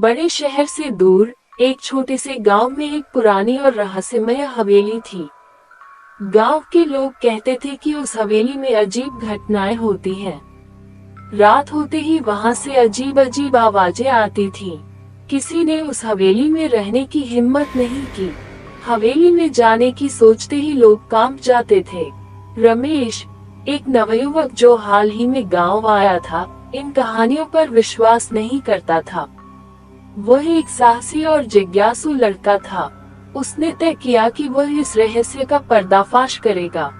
बड़े शहर से दूर एक छोटे से गांव में एक पुरानी और रहस्यमय हवेली थी। गांव के लोग कहते थे कि उस हवेली में अजीब घटनाएं होती हैं। रात होते ही वहां से अजीब अजीब आवाजें आती थीं। किसी ने उस हवेली में रहने की हिम्मत नहीं की। हवेली में जाने की सोचते ही लोग कांप जाते थे। रमेश, एक नवयुवक जो हाल ही में गांव आया था, इन कहानियों पर विश्वास नहीं करता था। वह एक साहसी और जिज्ञासु लड़का था। उसने तय किया कि वह इस रहस्य का पर्दाफाश करेगा।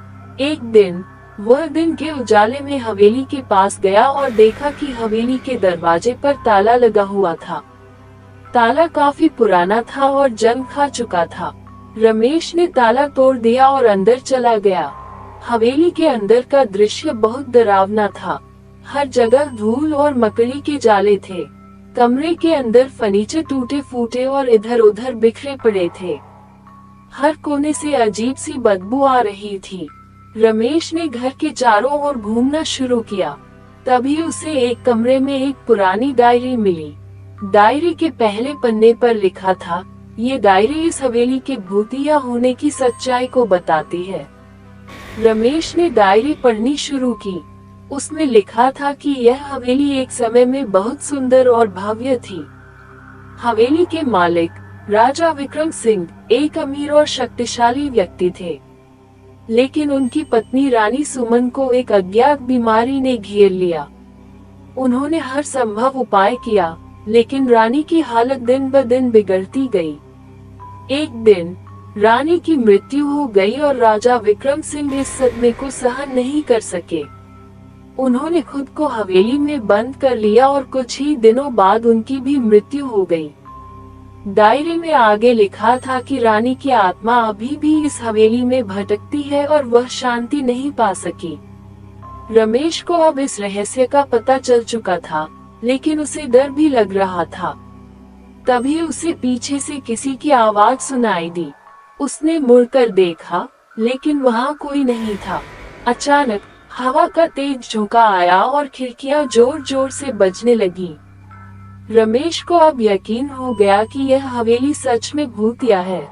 एक दिन वह दिन के उजाले में हवेली के पास गया और देखा कि हवेली के दरवाजे पर ताला लगा हुआ था। ताला काफी पुराना था और जंग खा चुका था। रमेश ने ताला तोड़ दिया और अंदर चला गया। हवेली के अंदर का दृश्य बहुत डरावना था। हर जगह धूल और मकड़ी के जाले थे। कमरे के अंदर फर्नीचर टूटे फूटे और इधर उधर बिखरे पड़े थे। हर कोने से अजीब सी बदबू आ रही थी। रमेश ने घर के चारों ओर घूमना शुरू किया। तभी उसे एक कमरे में एक पुरानी डायरी मिली। डायरी के पहले पन्ने पर लिखा था, ये डायरी इस हवेली के भूतिया होने की सच्चाई को बताती है। रमेश ने डायरी पढ़नी शुरू की। उसमें लिखा था कि यह हवेली एक समय में बहुत सुंदर और भव्य थी। हवेली के मालिक राजा विक्रम सिंह एक अमीर और शक्तिशाली व्यक्ति थे, लेकिन उनकी पत्नी रानी सुमन को एक अज्ञात बीमारी ने घेर लिया। उन्होंने हर संभव उपाय किया, लेकिन रानी की हालत दिन ब दिन बिगड़ती गई। एक दिन रानी की मृत्यु हो गई और राजा विक्रम सिंह इस सदमे को सहन नहीं कर सके। उन्होंने खुद को हवेली में बंद कर लिया और कुछ ही दिनों बाद उनकी भी मृत्यु हो गई। डायरी में आगे लिखा था कि रानी की आत्मा अभी भी इस हवेली में भटकती है और वह शांति नहीं पा सकी। रमेश को अब इस रहस्य का पता चल चुका था, लेकिन उसे डर भी लग रहा था। तभी उसे पीछे से किसी की आवाज सुनाई दी। उसने मुड़कर देखा, लेकिन वहाँ कोई नहीं था। अचानक हवा का तेज झोंका आया और खिड़कियां जोर जोर से बजने लगी। रमेश को अब यकीन हो गया कि यह हवेली सच में भूतिया है।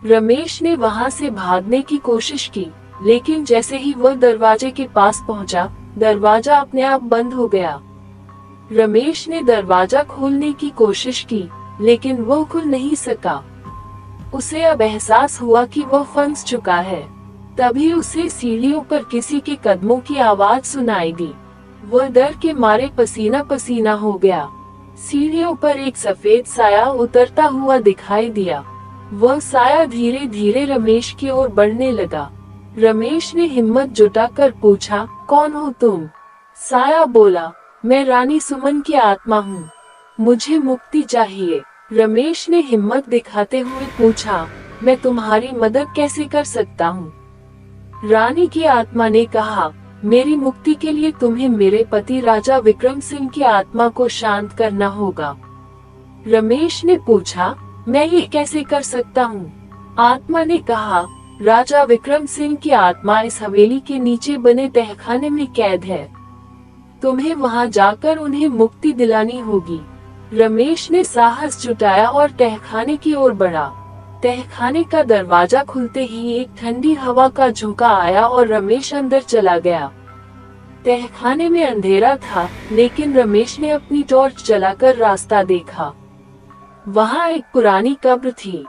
रमेश ने वहां से भागने की कोशिश की, लेकिन जैसे ही वह दरवाजे के पास पहुंचा, दरवाजा अपने आप बंद हो गया। रमेश ने दरवाजा खोलने की कोशिश की, लेकिन वह खुल नहीं सका। उसे अब एहसास हुआ कि वह फंस चुका है। तभी उसे सीढ़ियों पर किसी के कदमों की आवाज सुनाई दी। वह डर के मारे पसीना पसीना हो गया। सीढ़ियों पर एक सफेद साया उतरता हुआ दिखाई दिया। वह साया धीरे धीरे रमेश की ओर बढ़ने लगा। रमेश ने हिम्मत जुटाकर पूछा, कौन हो तुम? साया बोला, मैं रानी सुमन की आत्मा हूँ। मुझे मुक्ति चाहिए। रमेश ने हिम्मत दिखाते हुए पूछा, मैं तुम्हारी मदद कैसे कर सकता हूँ? रानी की आत्मा ने कहा, मेरी मुक्ति के लिए तुम्हें मेरे पति राजा विक्रम सिंह की आत्मा को शांत करना होगा। रमेश ने पूछा, मैं ये कैसे कर सकता हूँ? आत्मा ने कहा, राजा विक्रम सिंह की आत्मा इस हवेली के नीचे बने तहखाने में कैद है। तुम्हें वहाँ जाकर उन्हें मुक्ति दिलानी होगी। रमेश ने साहस जुटाया और तहखाने की ओर बढ़ा। तहखाने का दरवाजा खुलते ही एक ठंडी हवा का झोंका आया और रमेश अंदर चला गया। तहखाने में अंधेरा था, लेकिन रमेश ने अपनी टॉर्च जलाकर रास्ता देखा। वहाँ एक पुरानी कब्र थी।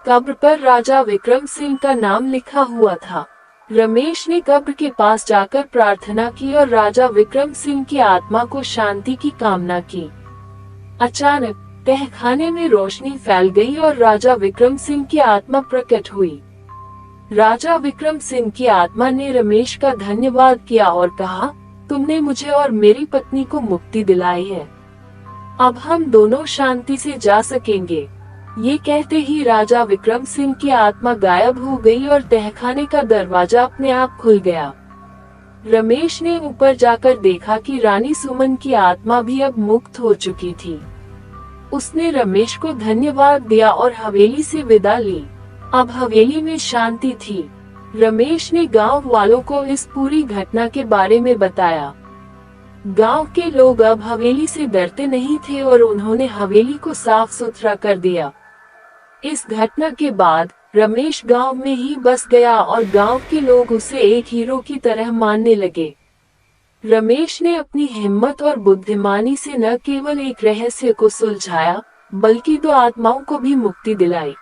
कब्र पर राजा विक्रम सिंह का नाम लिखा हुआ था। रमेश ने कब्र के पास जाकर प्रार्थना की और राजा विक्रम सिंह की आत्मा को शांति की कामना की। अचानक तहखाने में रोशनी फैल गई और राजा विक्रम सिंह की आत्मा प्रकट हुई। राजा विक्रम सिंह की आत्मा ने रमेश का धन्यवाद किया और कहा, तुमने मुझे और मेरी पत्नी को मुक्ति दिलाई है। अब हम दोनों शांति से जा सकेंगे। ये कहते ही राजा विक्रम सिंह की आत्मा गायब हो गई और तहखाने का दरवाजा अपने आप खुल गया। रमेश ने ऊपर जाकर देखा कि रानी सुमन की आत्मा भी अब मुक्त हो चुकी थी। उसने रमेश को धन्यवाद दिया और हवेली से विदा ली। अब हवेली में शांति थी। रमेश ने गांव वालों को इस पूरी घटना के बारे में बताया। गांव के लोग अब हवेली से डरते नहीं थे और उन्होंने हवेली को साफ सुथरा कर दिया। इस घटना के बाद रमेश गांव में ही बस गया और गांव के लोग उसे एक हीरो की तरह मानने लगे। रमेश ने अपनी हिम्मत और बुद्धिमानी से न केवल एक रहस्य को सुलझाया, बल्कि 2 आत्माओं को भी मुक्ति दिलाई।